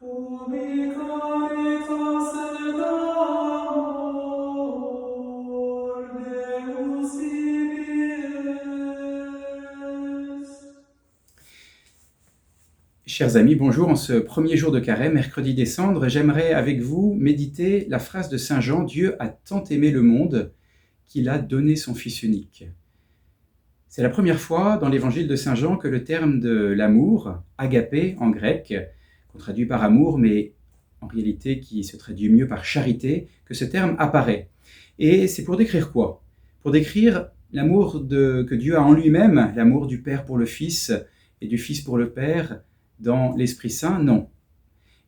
Ubi caritas et amor Deus vivies. Chers amis, bonjour. En ce premier jour de carême, mercredi des Cendres, j'aimerais avec vous méditer la phrase de Saint Jean: Dieu a tant aimé le monde qu'il a donné son Fils unique. C'est la première fois dans l'évangile de Saint Jean que le terme de l'amour, agapé en grec, qu'on traduit par amour, mais en réalité qui se traduit mieux par charité, que ce terme apparaît. Et c'est pour décrire quoi? Pour décrire l'amour que Dieu a en lui-même, l'amour du Père pour le Fils et du Fils pour le Père dans l'Esprit Saint? Non.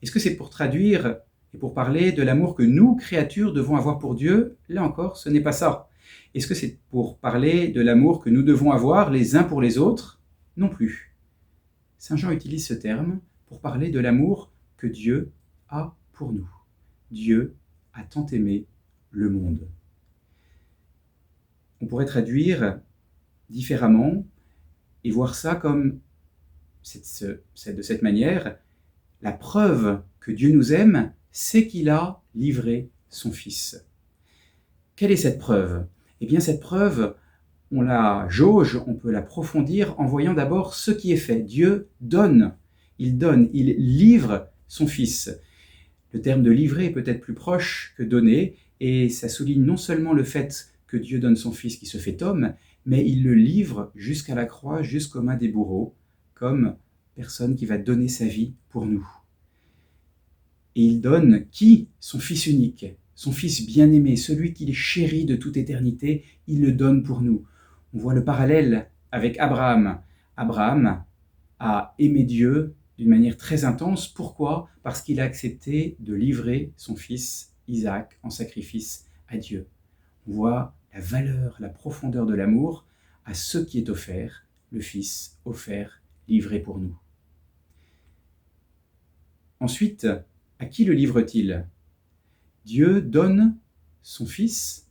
Est-ce que c'est pour traduire et pour parler de l'amour que nous, créatures, devons avoir pour Dieu? Là encore, ce n'est pas ça. Est-ce que c'est pour parler de l'amour que nous devons avoir les uns pour les autres? Non plus. Saint Jean utilise ce terme pour parler de l'amour que Dieu a pour nous. Dieu a tant aimé le monde. On pourrait traduire différemment et voir ça comme de cette manière: la preuve que Dieu nous aime, c'est qu'il a livré son Fils. Quelle est cette preuve? Eh bien, cette preuve, on la jauge, on peut l'approfondir en voyant d'abord ce qui est fait. Dieu donne, il livre son Fils. Le terme de livrer est peut-être plus proche que donner, et ça souligne non seulement le fait que Dieu donne son Fils qui se fait homme, mais il le livre jusqu'à la croix, jusqu'aux mains des bourreaux, comme personne qui va donner sa vie pour nous. Et il donne qui? Son Fils unique, son Fils bien-aimé, celui qu'il chérit de toute éternité, il le donne pour nous. On voit le parallèle avec Abraham. Abraham a aimé Dieu d'une manière très intense. Pourquoi? Parce qu'il a accepté de livrer son fils Isaac en sacrifice à Dieu. On voit la valeur, la profondeur de l'amour à ce qui est offert, le Fils offert, livré pour nous. Ensuite, à qui le livre-t-il? Dieu donne son Fils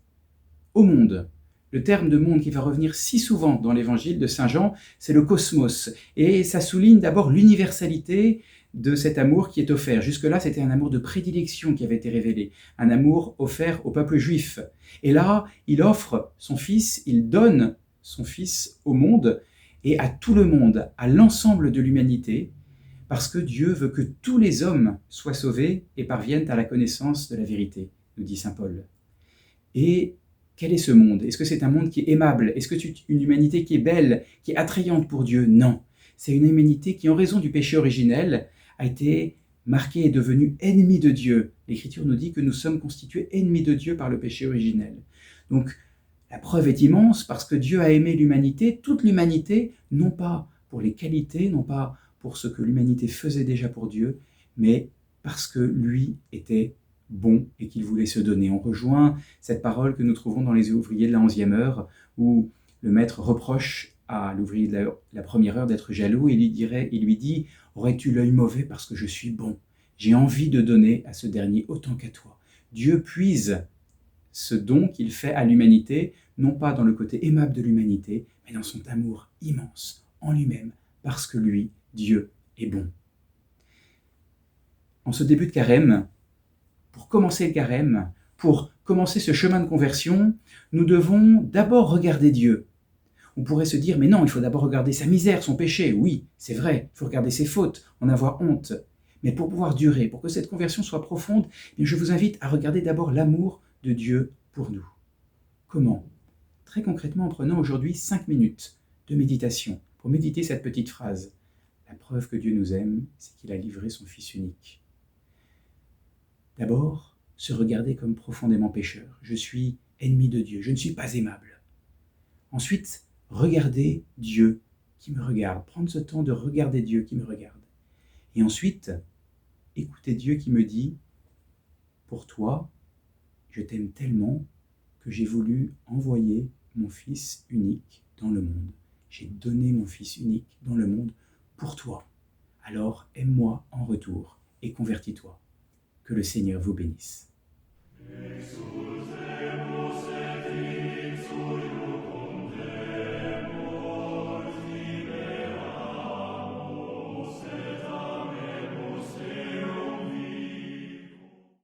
au monde. Le terme de monde qui va revenir si souvent dans l'évangile de Saint Jean, c'est le cosmos. Et ça souligne d'abord l'universalité de cet amour qui est offert. Jusque-là, c'était un amour de prédilection qui avait été révélé, un amour offert au peuple juif. Et là, il offre son Fils, il donne son Fils au monde et à tout le monde, à l'ensemble de l'humanité, parce que Dieu veut que tous les hommes soient sauvés et parviennent à la connaissance de la vérité, nous dit saint Paul. Et quel est ce monde? Est-ce que c'est un monde qui est aimable? Est-ce que c'est une humanité qui est belle, qui est attrayante pour Dieu? Non. C'est une humanité qui, en raison du péché originel, a été marquée et devenue ennemie de Dieu. L'Écriture nous dit que nous sommes constitués ennemis de Dieu par le péché originel. Donc, la preuve est immense parce que Dieu a aimé l'humanité, toute l'humanité, non pas pour les qualités, non pas pour ce que l'humanité faisait déjà pour Dieu, mais parce que lui était bon et qu'il voulait se donner. On rejoint cette parole que nous trouvons dans les ouvriers de la 11e heure, où le maître reproche à l'ouvrier de la première heure d'être jaloux, et il lui dit: aurais-tu l'œil mauvais parce que je suis bon? J'ai envie de donner à ce dernier autant qu'à toi. Dieu puise ce don qu'il fait à l'humanité, non pas dans le côté aimable de l'humanité, mais dans son amour immense en lui-même, parce que lui, Dieu, est bon. En ce début de carême, pour commencer le carême, pour commencer ce chemin de conversion, nous devons d'abord regarder Dieu. On pourrait se dire: mais non, il faut d'abord regarder sa misère, son péché. Oui, c'est vrai, il faut regarder ses fautes, en avoir honte. Mais pour pouvoir durer, pour que cette conversion soit profonde, je vous invite à regarder d'abord l'amour de Dieu pour nous. Comment? Très concrètement, en prenant aujourd'hui 5 minutes de méditation pour méditer cette petite phrase. La preuve que Dieu nous aime, c'est qu'il a livré son Fils unique. D'abord, se regarder comme profondément pécheur. Je suis ennemi de Dieu, je ne suis pas aimable. Ensuite, regarder Dieu qui me regarde. Prendre ce temps de regarder Dieu qui me regarde. Et ensuite, écouter Dieu qui me dit: pour toi, je t'aime tellement que j'ai voulu envoyer mon Fils unique dans le monde. J'ai donné mon Fils unique dans le monde pour toi. Alors aime-moi en retour et convertis-toi. Que le Seigneur vous bénisse.